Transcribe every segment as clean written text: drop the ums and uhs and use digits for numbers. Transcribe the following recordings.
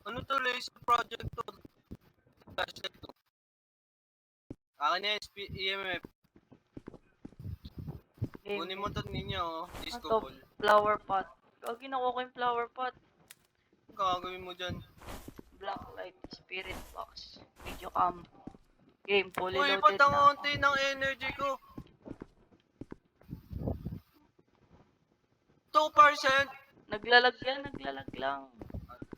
Ano to, laser project to? Flashlight to. Akin na EMF. Kunin mo to ninyo, disco Ito, ball. flower pot. Gagi, nakuha ko yung flower pot. Ang gagawin mo dyan? Black light, spirit box, video cam. Game, fully Uy, loaded ba't ang na ako. unti ng energy ko? 2%! Naglalag yan, naglalag lang.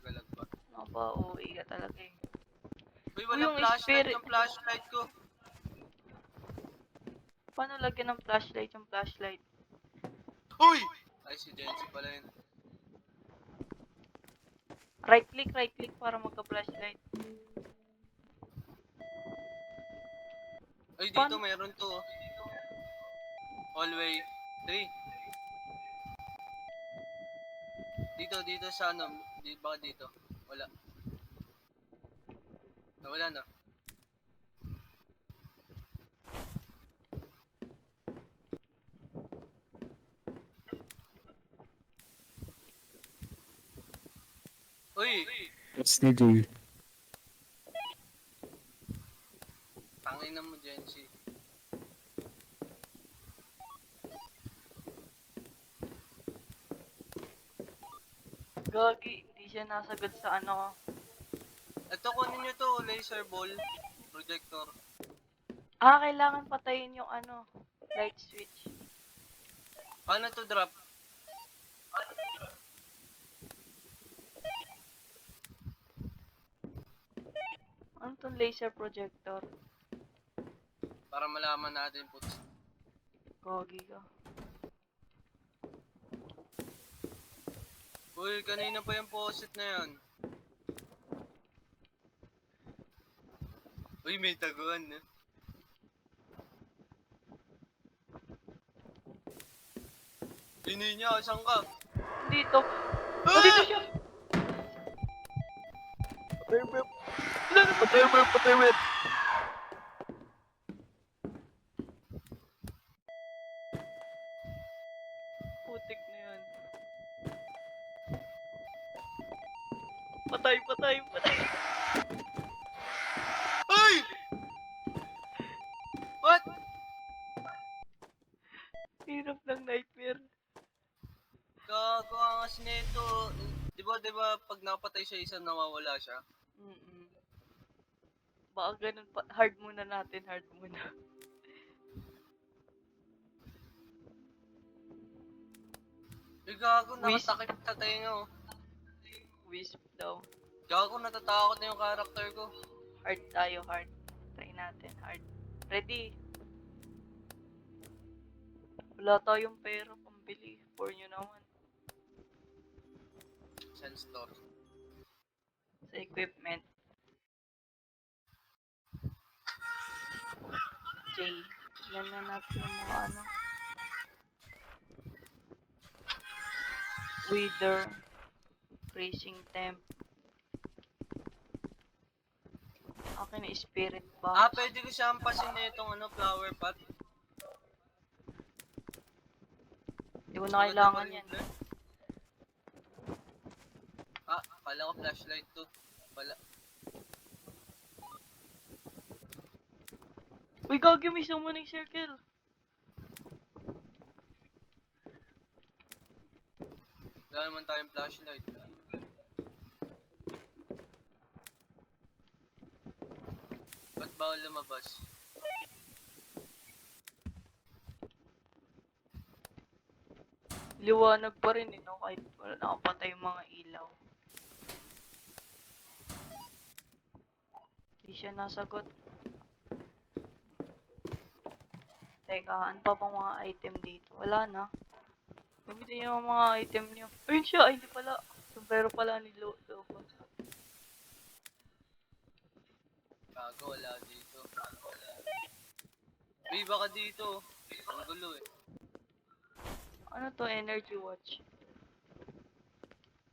Galag ba? Napauwi ka talaga eh. Uy, Uy, walang yung flashlight spirit. yung flashlight ko. Paano lagyan ng flashlight yung flashlight? Uy! Ay, si Jency pala yun. Right click para magka-flashlight. Ay, dito Paano? meron to. Hallway 3. Dito sa ano, baka dito. Wala. Nawala na. Uy! It's DJ. Tangin na mo, Jency. Gagi, hindi siya nasagad sa ano. Ito, kunin nyo to, laser ball. Projector. Kailangan patayin yung ano, light switch. Paano to drop? Ano tong laser projector? Para malaman natin po. Gagi ka. Uy, kanina pa yung posit na yan. Uy, may taguan eh. Pinoy niya, saan ka? Dito. Ah! Dito siya. Patay mo. Putik na yan. Patay. Uy! What? Hirap ng nightmare. Gago ang as nito. Di ba pag napatay siya isa nawawala siya? Baka ganun pa. Hard muna natin. Gago, Wisp. nakatakip sa tenga oh. Wisp daw. Gago, natatakot na yung character ko. Hard tayo, hard. Try natin, hard. Ready? Wala tayong pera pambili. For nyo naman. Sense store. Sa equipment. J. Tignan na natin yung mga ano. Wither. Freezing temp. Akin na spirit box. Pwede ko siyang pasin na itong ano, flower pot. Hindi ko na kailangan yan. Pala ko flashlight to. Pala. Uy, gagi, may summoning circle. Wala naman tayong flashlight. Ba't bawal lumabas? Liwanag pa rin no? Kahit wala nakapatay yung mga ilaw. Hindi siya nasagot. Teka, ano pa bang mga item dito? Wala na. Gamitin niyo yung mga item niyo. Ayun siya, ay hindi pala. Sombrero pala ni Lopez. Gago, wala dito. Uy, baka dito. Ang gulo eh. Ano to? Energy watch.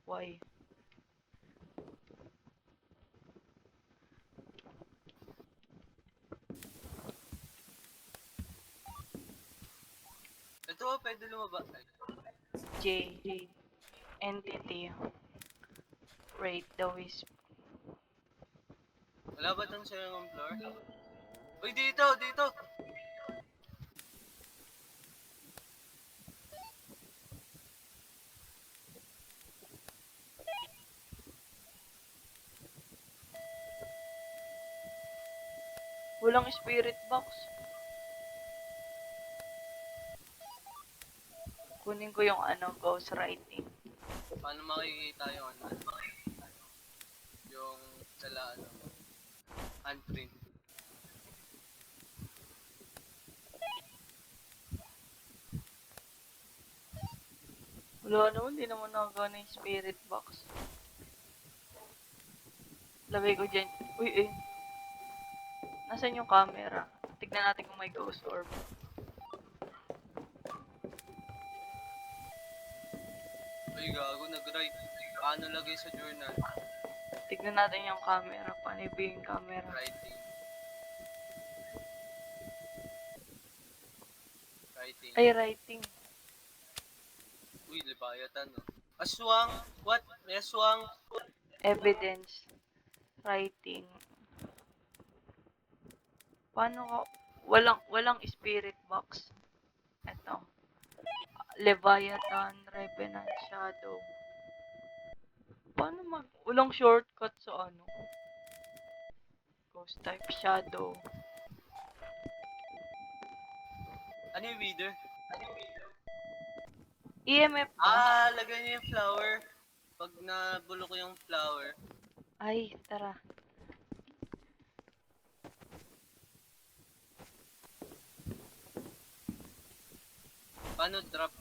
Why? Ito, pwede lumabas. J. Entity. Rate the wisp. Wala ba dun sa yung floor? Uy, dito, dito! Walang spirit box. Kunin ko yung ano, ghost writing. Paano makikita yung ano? Yung sala, ano? Handprint. Wala naman, hindi naman nakagana yung spirit box. Lagay ko dyan. Uy, eh. Nasaan yung camera? Tignan natin kung may ghost orb. Uy, gago, nag-write. Paano lagay sa journal? Tignan natin yung camera. Paano yung camera? Writing. Writing. Ay, writing. Uy, libayatan, no? Aswang! What? May aswang! Evidence. Writing. Paano ko? Walang spirit box. Ito. Leviathan, Revenant, Shadow. Paano walang shortcut sa ano? Ghost type, Shadow. Ano yung reader? EMF ba? Ah, lagay niyo yung flower. Pag nabulok ko yung flower. Ay, tara. Paano drop?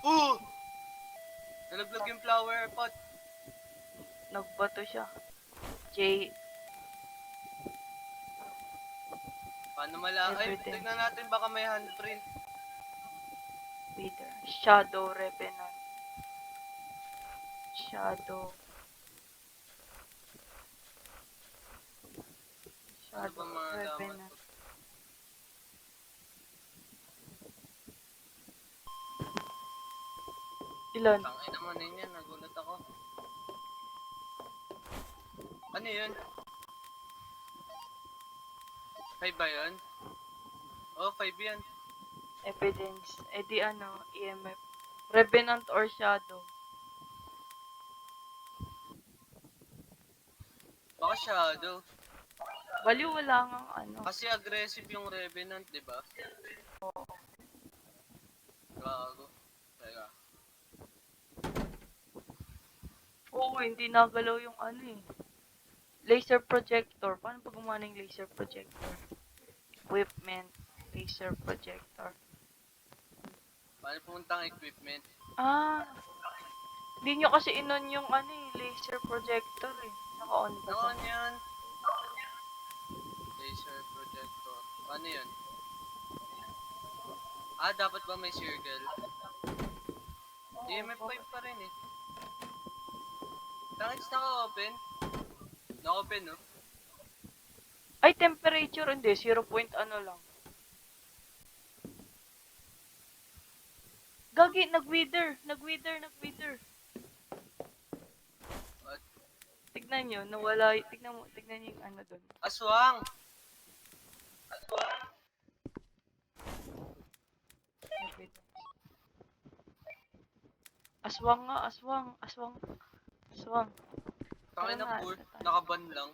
Oh! Nalaglag yung flower pot. Nagbato siya. J. Paano mala? Ay, Evidence. tignan natin baka may handprint. Peter. Shadow, Revenant. Shadow. Ano ba Shadow, malaman Revenant. ko? Ilan? Tangay naman yun yan, nagulat ako. Ano yun? 5 ba yun? Oh, 5 yan. Evidence. Eh di ano, EMF. Revenant or Shadow. Baka shadow. Baliw wala ngang ano. Kasi aggressive yung Revenant, di ba? Oo. Gago. Teka. Oo, hindi nagalaw yung ano eh. Laser projector. Paano pag gumana yung laser projector? Equipment. Laser projector. Paano pumuntang equipment? Ah, hindi nyo kasi inon yung ano eh, laser projector eh. Naka-on ba to? Noon yan. Laser projector. Paano yun? Ah, dapat ba may circle? EMF 5 pa rin eh. Tangis naka-open? Naka-open, no? Ay, temperature hindi. 0 point ano lang. Gagi, nag-wither. Nag-wither. What? Tignan nyo, nawala. Tignan nyo yung ano dun. Aswang! Evidence. Aswang nga, aswang. Tangin Tara ng na, poor. ano tayo? Nakaban lang.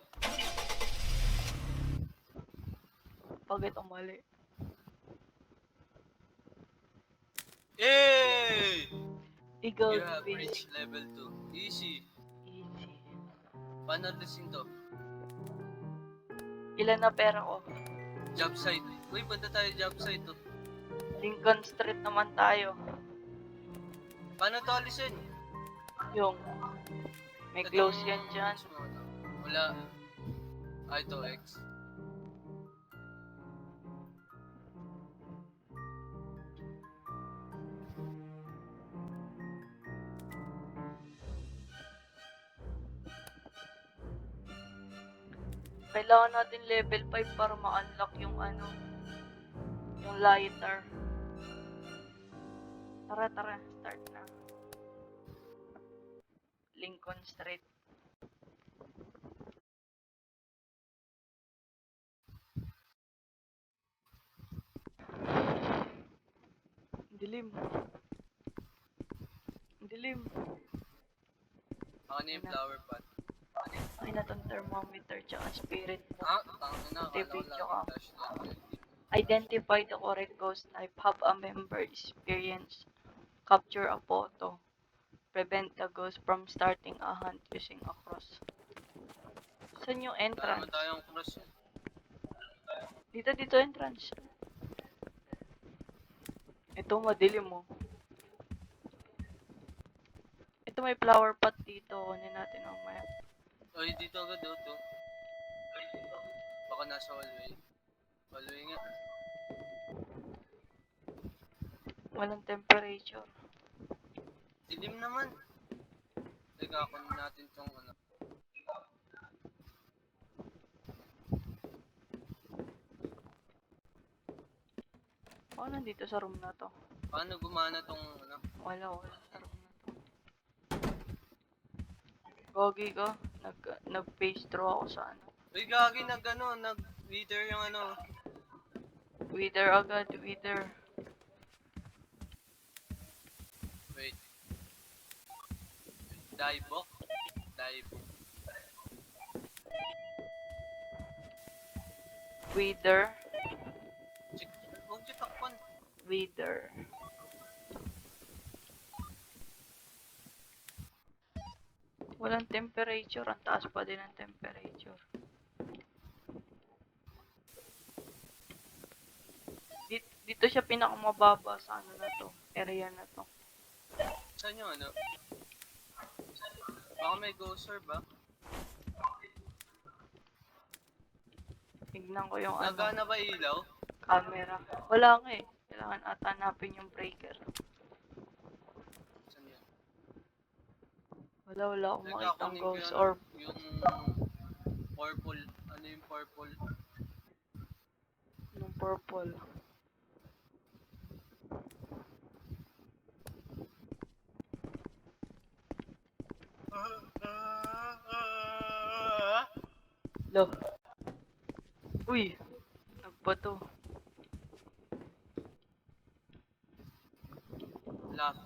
Pagit ang mali. Yay! Eagle You have Fish. reached level 2. Easy. Easy. Paano listing to? Ilan na pera ko? Job site. Uy, punta tayo job site to. Lincoln Street naman tayo. Paano to alisin? Yung may close yan dyan. Wala. Ah, ito, X. Kailangan natin level 5 para ma-unlock yung ano. Yung lighter. Tara, start na. Lincoln Street. Dilim. Dilim. Ako na yung flower pot. Ay na tong thermometer tsaka spirit mo. Tangin na. Akala ko Video lang ka. flashlight. Identify the correct ghost type. Have a member experience. Capture a photo. Prevent the ghost from starting a hunt using a cross. Saan yung Wala naman entrance? tayong cross yun. Dito entrance. Ito madilim mo. Ito may flower pot dito. Kunin natin mamaya. Oy, dito agad daw to. Baka nasa hallway. Hallway nga. Walang temperature. Dilim naman. Teka, kunin natin tong ano. Ako nandito sa room na to. Paano gumana tong ano? Wala sa room na to. Gogi ko. Nag-page through ako sa ano. Uy, gagi nag-wither yung ano. Wither agad, wither. Wait. Daibok? Daibok. Wither. Huwag siya takpan. Wither. Walang temperature. Ang taas pa din ang temperature. Dito siya pinakamababa sa ano na to. Area na to. Saan yung ano? Baka may ghost orb ba? Tignan ko yung ano. Nagana ba ilaw? Camera. Wala nga eh. Kailangan ata hanapin yung breaker. Saan yan? Wala akong Teka, makitang kunin ko ghost yung, orb. yung purple. Ano yung purple? Yung purple. Lo. Uy. Nagbato. Laugh.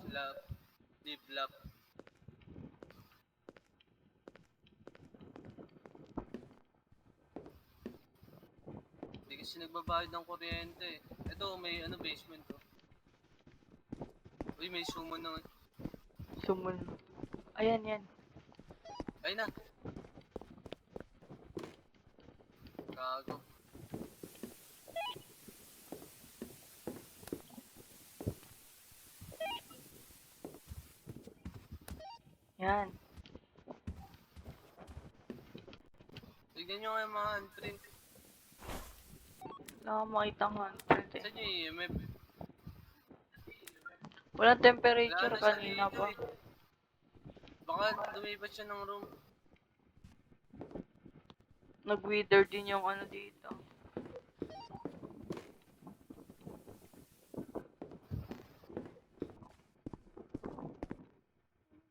Deep laugh. Hindi kasi nagbabayad ng kuryente. Ito, may ano basement to. Uy, may sumo na. Sumun. Ayan yan. Ay na. Gago. Yan. Tignan nyo nga yung mga handprint. Wala akong makitang handprint eh. Saan yung EMF? Walang Wala temperature na siya kanina dito pa. eh. Baka lumipat siya ng room. Nag-wither din yung ano dito.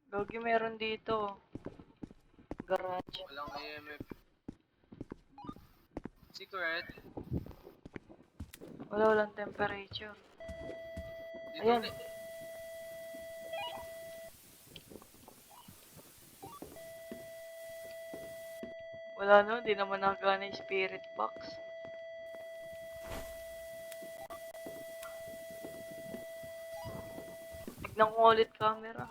Gogi meron dito. Garage. Walang EMF. Secret. Walang temperature. Dito Ayan. ulit. Wala no, di naman nagana yung spirit box. Tignan ko ulit camera.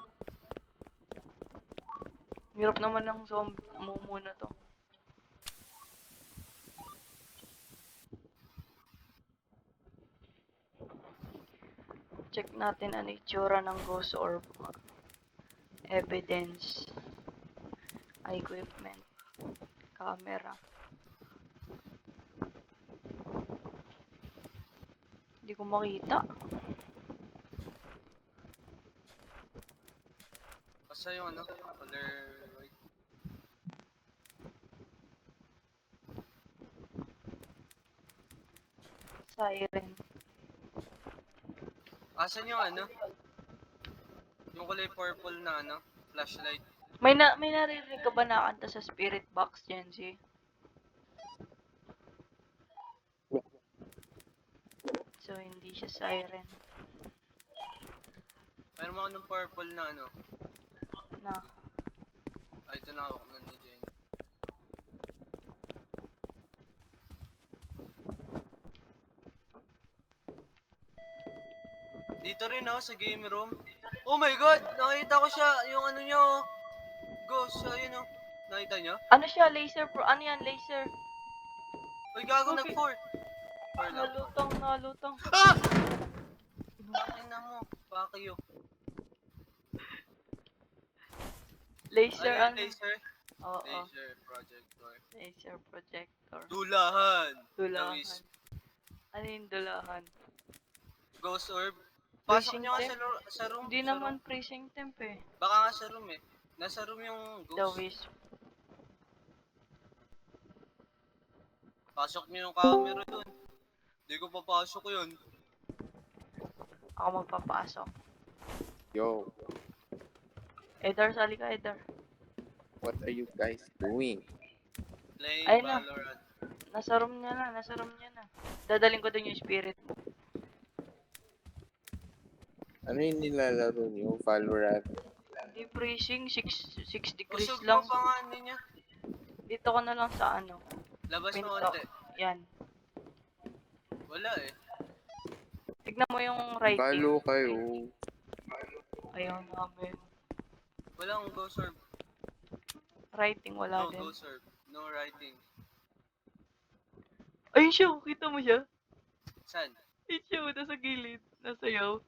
Hirap naman ng zombie muna to. Check natin ano itsura ng ghost orb. Evidence. Equipment. Camera. Hindi ko makita. Basta yung ano, color white. Siren. Asan yung ano? Yung kulay purple na ano? Flashlight. May naririnig ka ba na kanta sa spirit box, Genji? So, hindi siya siren. Meron mo ng purple na ano? Na. Ay, ito na ako ni Jen. Dito rin ako sa game room. Oh my god! Nakita ko siya! Yung ano niya oh. Ghost, ayun oh. Nakita niyo? Ano siya? Laser pro? Ano yan? Laser? Uy, gago Okay. nag-fort! Or lang. Nalutang. Ah! Bakit na mo? Fuck you. Laser, Ano yung ano? laser? Oo. Laser projector. Laser projector. Dulahan! Dulahan. Lawis. Ano yung dulahan? Ghost orb. Pasok Precinct niyo nga temp? sa room. Hindi Sa naman room. precinct temp eh. Baka nga sa room eh. Nasa room yung The ghost. Wisp. Pasok niyo yung camera dun. Hindi ko papasok yun. Ako magpapasok. Yo, Edar, sali ka, Edar. what are you guys doing? Playing Ayun na. Valorant. Nasa room niya na. Dadaling ko dun yung spirit mo. Ano yung nilalaro niyo? Valorant? Hindi freezing, 6 degrees Usog lang. mo pa nga niya. Dito ko na lang sa ano. Labas mo Pinto. konti. Yan. Wala eh. Tignan mo yung writing. Valo kayo. Ayaw namin. Walang ghost orb. Writing, wala No din. ghost orb. No writing. Ayun siya, kita mo siya? Saan? Ayun siya, nasa gilid. Nasayaw.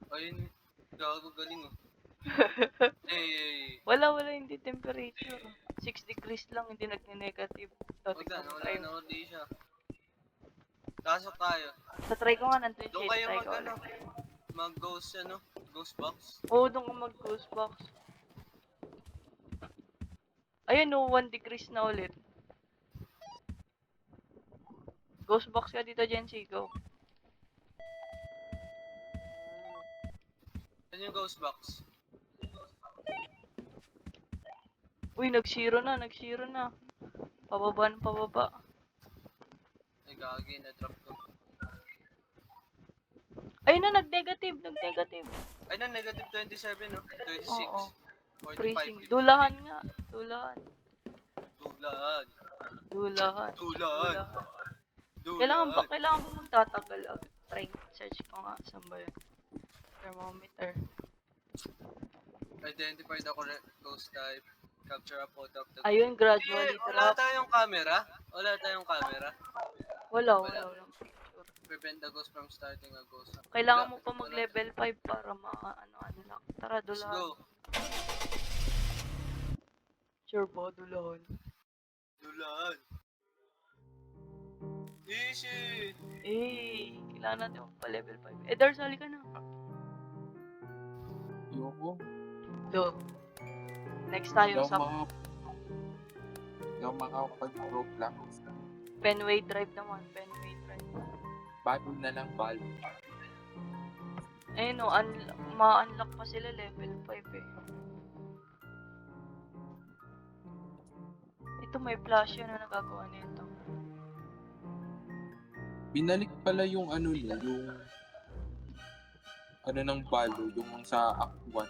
Ayun. Gago galing oh. Eh. Wala, hindi temperature. 6 degrees lang, hindi nagne-negative. So, Wag tignan na. mo, Wala try na mo. ulit siya. Pasok tayo. Sa try ko nga, nandun Doon siya. kayo Try mag ko ano. ulit. Mag ghost ano. Ghost box. Oo, doon ko mag-ghost box. Ayun no, 1 degrees na ulit. Ghost box ka dito, Jency. Go. Saan yung ghost box? Uy, nag-zero na. Pababa. Ay gagi. Na-drop ko. Ayun na, nag-negative. Ay na. Negative 27 no. 26. Oo. 45. Freezing. 53. Dulahan nga. Dulahan. Dulaan. Dulaan. Dulaan. Kailangan ba Dulaan. magtatagal? Try, search ko nga. Saan ba yun? Thermometer. Identify the correct ghost type. Capture a photo of the Ayun, gradually Wala drop. tayong camera. Walang picture. Prevent the ghost from starting a ghost. Kailangan Wala, mo pa wala. mag-level 5 para ma-unlock. Tara, Let's dulahan. go. Sure ba, dulahan? Dulaan. Easy. Kailangan natin magpa-level 5. Dar, sali ka na. Yoko. Do. Next tayo sa Yung makapag-Roblox. Fenway Drive naman. Fenway Drive. Balo na lang, balo. Ayun o, ma-unlock pa sila level 5 eh. Ito may flash yun na nagagawa nito. Binalik pala yung ano niya, yung ano ng balo, yung sa Act 1.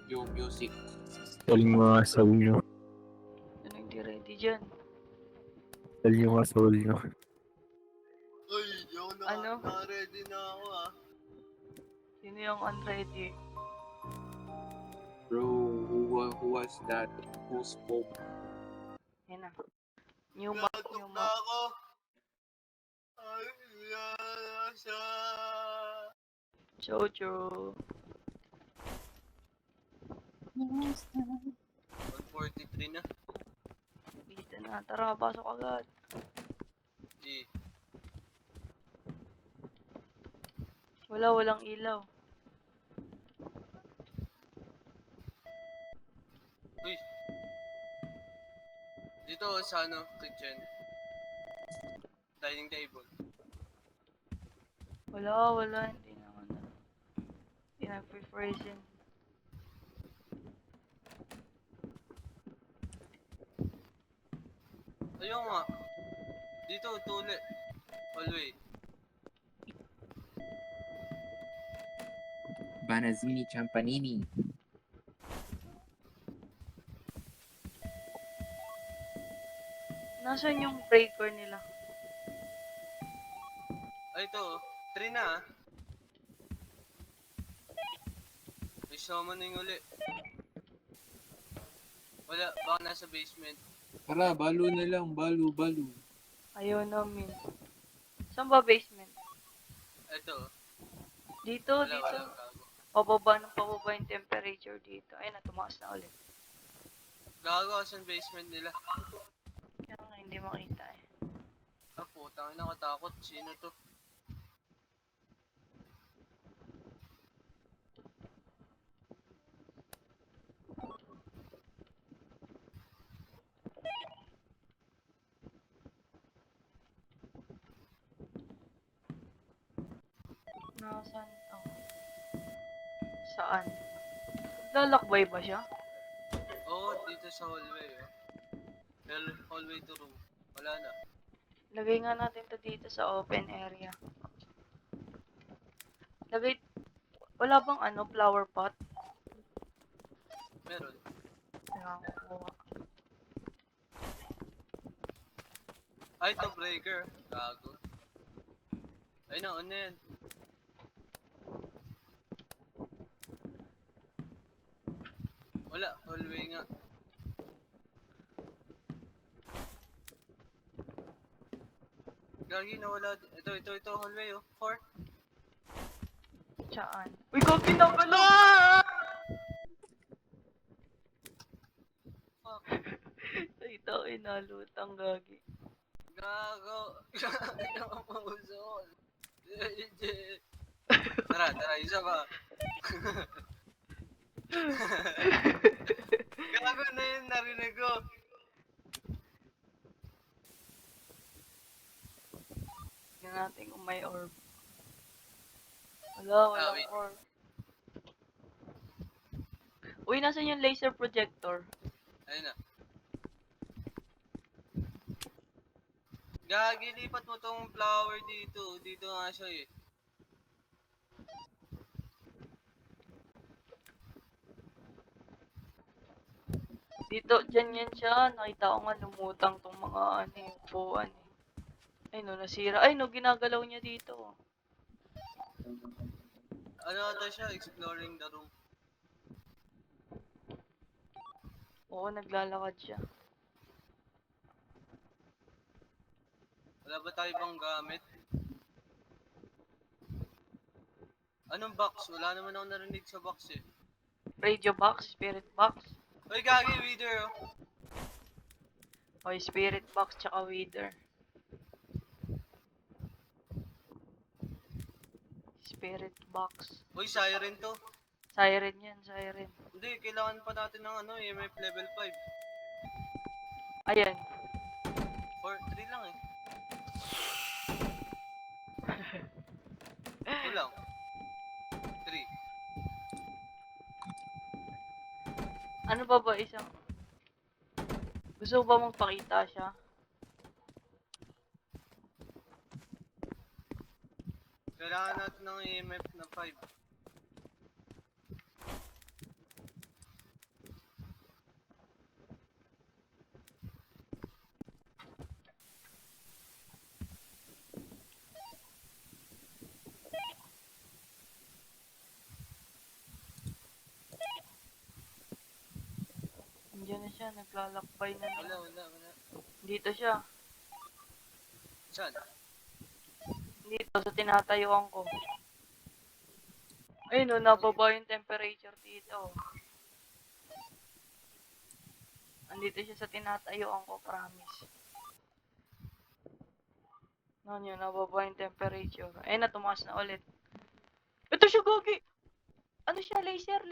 Yung music. Galing mga soul nyo. Ano hindi ready dyan? Galing mga soul nyo. Uy, di ako Ano? na-ready na ako ah. Sino yung unready? Bro, who was that? Who spoke? Yan na. New map, Gatok new na map. ako. Ay, yasa. Jojo. 143 na. Dito na. Tara, pasok agad. Eh, Walang ilaw. uy. Dito sa ano, kitchen. Dining table. Wala. Hindi naman. Hindi nag-freezing. Ayun nga. Dito, tuli. Hallway. Banazini Champanini. Nasaan yung breaker nila? Ay, ito. 3 na ah. May summoning uli. Wala, baka nasa basement. Tara, balo na lang. Balo. Ayaw namin. Saan ba basement? Ito. Dito. Wala. Pababa yung temperature dito. Ayun na, tumaas na ulit. Gago sa basement nila. Kaya nga, hindi makita eh. Ah, putang ina, nakatakot. Sino to? Nasaan to? Saan? Lalakbay ba siya? Oo, dito sa hallway. Oh. Hallway to room. Wala na. Lagay nga natin to dito sa open area. Wala bang flower pot? Meron. Kaya kukuha. Ay, ito breaker. Gago. Ay na, ano yan? Wala, hallway nga. Gagi, nawala. Ito, hallway oh. 4. Saan? Uy, gogi na pala! Fuck. Ito, inalutang gagi. Gago. Gago ang puso. Tara, isa pa. Gago na yun, narinig ko. Tingnan natin kung may orb. Walang wait. orb. Uy, nasan yung laser projector? Ayun na. Gagi, lipat mo tong flower dito. Dito nga siya eh. Dyan yan siya. Nakita ko nga lumutang tong mga upuan eh. Ay no, nasira. Ay no, ginagalaw niya dito. Ano ata siya? Exploring the room. Oo, naglalakad siya. Wala ba tayo bang gamit? Anong box? Wala naman ako narinig sa box eh. Radio box, spirit box. Uy, gagi, reader oh. Oy, spirit box tsaka wither. Spirit box. Uy, siren to. Siren yan, siren. Hindi, kailangan pa natin ng EMF level 5. Ayan. 3 lang eh. Kulang. 3. Ano ba isang... Gusto mo ba mong pakita siya? Kailangan natin ng EMF na 5. Nandiyan na siya, naglalakbay na Wala. naman. Dito siya. Saan? Dito, sa tinatayuan ko. Ayun no, nababa yung temperature dito. Andito siya sa tinatayuan ko, promise. Noon yun, nababa yung temperature. Ayun na, tumaas na ulit. Ito siya, Gogi! Ano siya? Laser.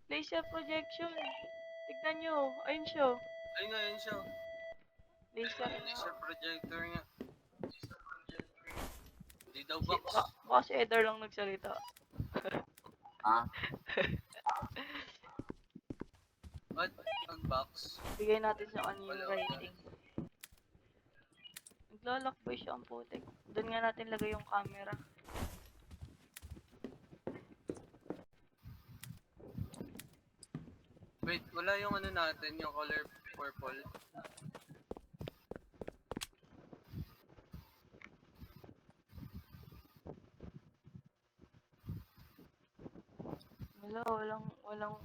Laser projection. Tignan nyo. Ayun siya. Ayun nga, yun siya. Laser nga. Laser projector nga. Hindi daw Si, box. baka si Eder lang nagsalita. Ah, What? Unbox? Bigay natin sa on yung Wala, rating. Naglalakbay siya ang putik. Doon nga natin lagay yung camera. Wait, wala yung ano natin, yung color purple.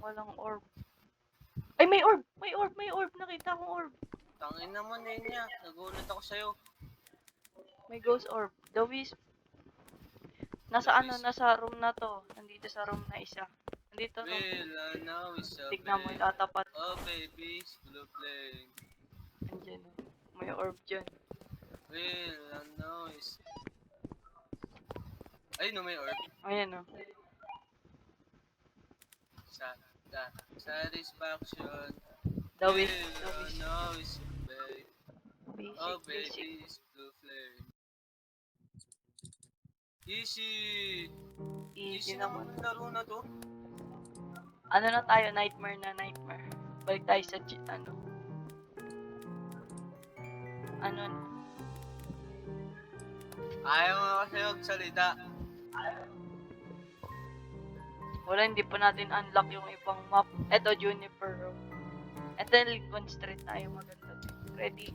Walang orb. Ay, may orb! May orb! May orb! Nakita akong orb! Tangin naman eh niya. Nagulat ako sa'yo. May ghost orb. The Wisp. Nasa The ano, Wisp. nasa room na to. Nandito sa room na isa. Nandito to. Well, I know it's a Tignan mo, babe. itatapat. Oh baby, blue flame. Andyan o. May orb dyan. Well, I know it's... Ay, no, may orb. Ayan o. Satisfaction. The Wisp. Well, The I Wisp. know it's a babe. Oh Basic. baby, it's blue flame. Easy. Easy naman naman. ang laro na to. Ano na tayo? Nightmare na nightmare. Balik tayo sa ano. Ano na. Ayaw mo kasi magsalita. Wala, hindi pa natin unlock yung ibang map. Eto, Juniper Road. Eto, Lincoln Street tayo maganda din. Ready?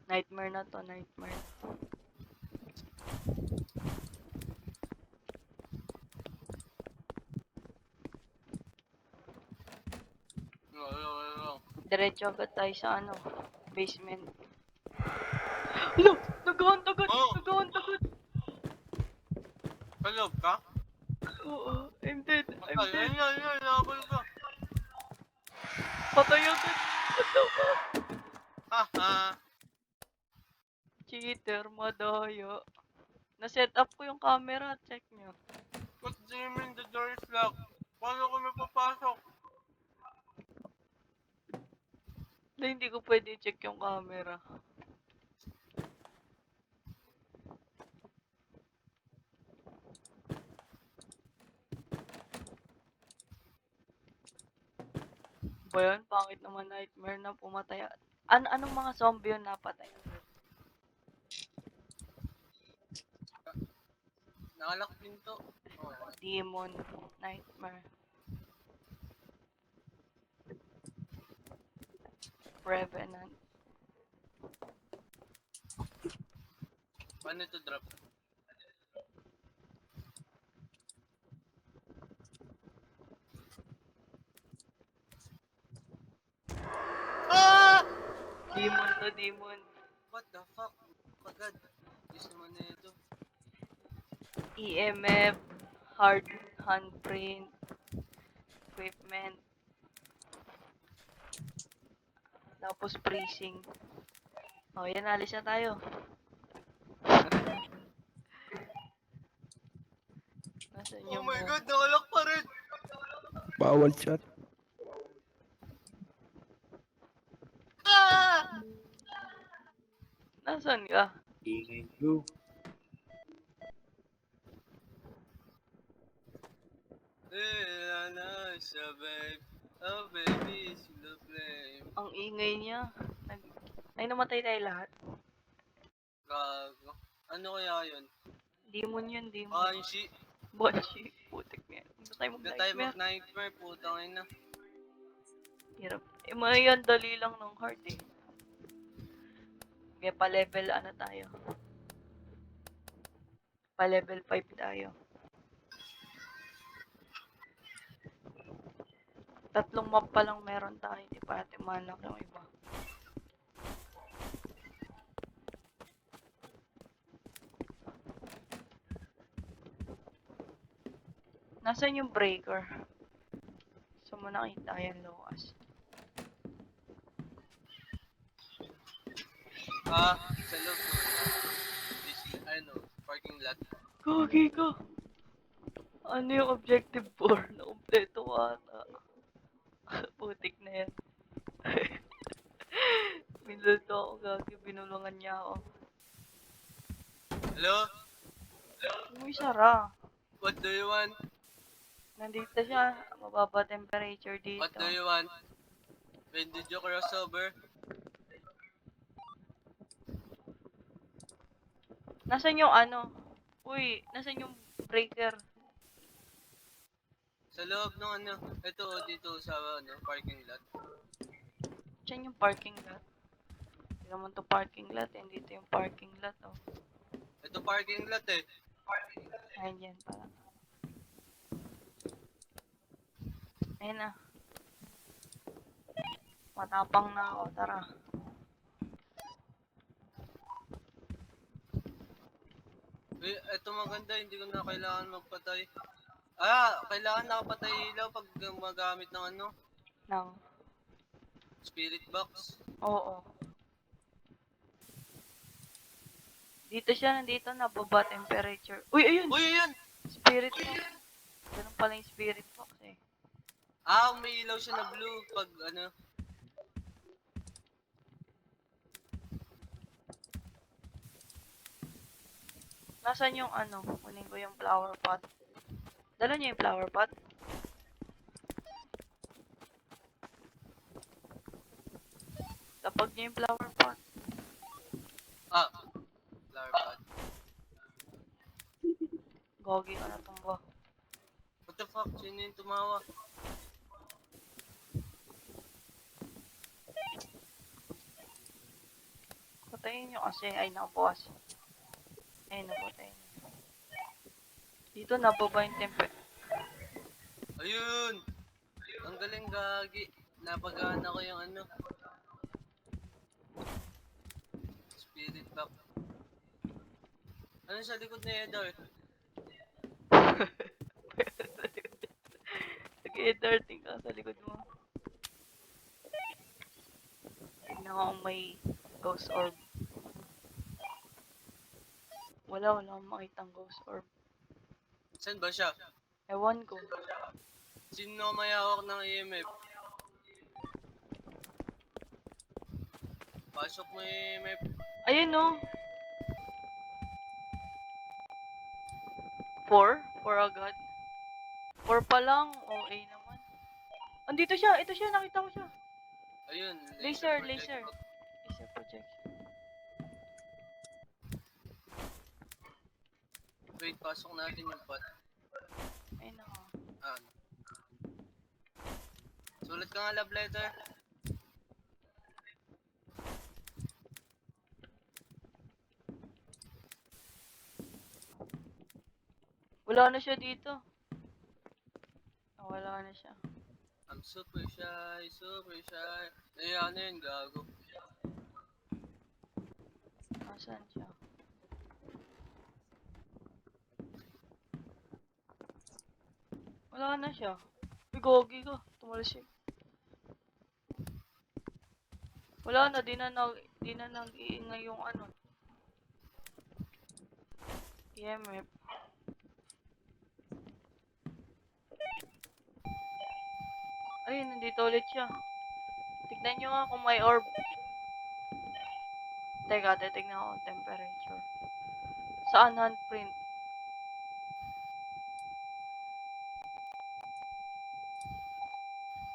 Nightmare na to, nightmare. No. Diretso agad tayo sa ano, basement. Hello! Nagawan agad! Oh! Nagawan agad! Kalog ka? Oo, I'm dead. I'm Ay, dead. yan, nakabal ka. Patay agad. What the fuck? Haha. Cheater, madaya. Na-set up ko yung camera, check nyo. What do you mean the door is locked? Paano kami papasok? Na hindi ko pwede check yung camera. Ba yun? Pangit naman nightmare na pumatay. Anong mga zombie yun napatay? Nakalak pinto. Oh. Demon, nightmare. Revenant. Paano ito drop? Ah! Demon to demon. What the fuck? Pagad. Diyos naman na ito. EMF, hard handprint, equipment. Tapos freezing. Oh, yan, alis na tayo. Nasaan Oh yung my mo? god, nakalak pa rin! Bawal chat. Ah! Nasaan ka? ingay bro. Siya, babe. Oh, baby, it's the flame. Ang ingay niya. Ay, namatay tayo lahat. Gago. Ano kaya yun? Demon yun, demon. Banshee. Banshee. Putik niya. Hindi tayo Hindi tayo mag-nightmare. mag-nightmare, putang ina. Hirap. Eh, yan, dali lang ng heart eh. Kaya pa-level ano tayo. Pa-level 5 tayo. 3 map pa lang meron tayo. Hindi pa natin malak yung iba. Nasaan yung breaker? So mo nakita yan, Lucas. Sa loob mo. Ano, parking lot. Gagi ka! Ano yung objective 4? Nakumpleto ko ata. Putik na yan. Minulto ako, gagi. Binulungan niya ako. Hello? Uy, Sara. What do you want? Nandito siya. Mababa temperature What dito. do you want? When did you cross over? Nasaan yung ano? Uy, nasaan yung breaker? Sa loob ng ano? Ito, dito sa ano, parking lot. Diyan yung parking lot. Hindi naman to parking lot. Hindi dito yung parking lot. Oh. Ito parking lot eh. Ayun yan pala. Ayun na. Matapang na ako. Tara. Ito maganda, hindi ko na kailangan magpatay. Ah, kailangan nakapatay ilaw pag gumagamit ng ano, Nang. spirit box. Oo. Dito siya. Nandito. Nababa temperature. Uy, ayun! Uy, yun! Spirit box. Ganun pala yung spirit box eh. Ah, may ilaw siya na blue pag ano. Nasaan yung ano? Kunin ko yung flower pot. Dala niyo yung flower pot? Tapag niyo yung flower pot. Ah, flower pot. Gogi ka na tumba. What the fuck? Sino yung tumawa? Patayin nyo kasi. Ay, nakabukas. Ay, napatayin nyo. Dito nababa yung Ayun! Ang galing gagi. Napagana ko yung ano. Spirit box. Ano sa likod ni Edar? Nag-darting ka sa likod mo. Tignan ko kung may ghost orb. Wala akong makitang ghost orb. Saan ba siya? Ewan ko. Sino may hawak ng EMF? Pasok mo yung EMF. Ayun no. 4? 4 agad? 4 pa lang. OA naman. Andito siya. Ito siya. Nakita ko siya. Ayun, Laser. projector. Laser projection. Wait, pasok natin yung pot. Ayun ako. Ah. Sulat ka nga love letter. Wala na siya dito. Oh, wala na siya. I'm super shy, super shy. Ayan na yun, gago. Nasaan siya? Wala na siya. Uy, gogi ka. Tumalas siya. Wala na. Di na nag-iingay yung ano. EMF. Ay, nandito ulit siya. Tignan nyo nga kung may orb. Teka, titignan ko ang temperature. Saan handprint?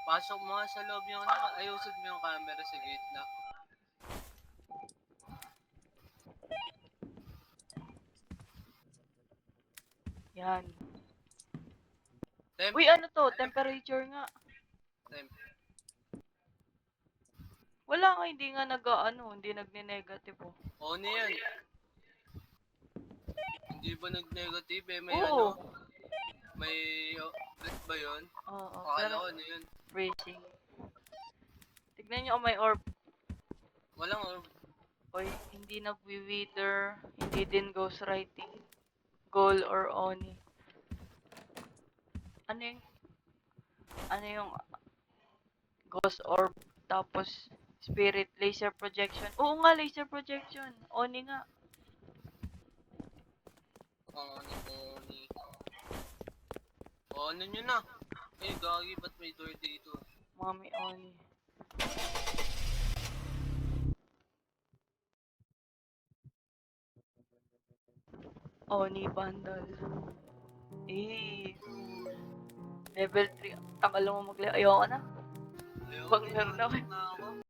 Pasok mo nga sa loob yung ano, ayusin mo yung camera sa gitna. Yan. Temp, Uy, ano to? Temperature nga. temp. Wala nga, hindi nga nag-ano, hindi nagne-negative oh. Oo na yan. Hindi ba nag-negative eh? May Oo. ano? May lit ba yun? Oo, Akala pero ko ano yun? freezing. Tignan nyo kung may orb. Walang orb. Uy, hindi nag-wither, hindi din ghostwriting. Goal or Oni. Ano yung ghost orb, tapos spirit, laser projection. Oo nga, laser projection. Oni nga. Oni. ano nyo na. Eh, gagi, ba't may door dito? Mami Oni. Oni Vandal. Eh, level 3. Takal mo ayoko na. Ayoko Pag din, meron nakatok ako. na ako.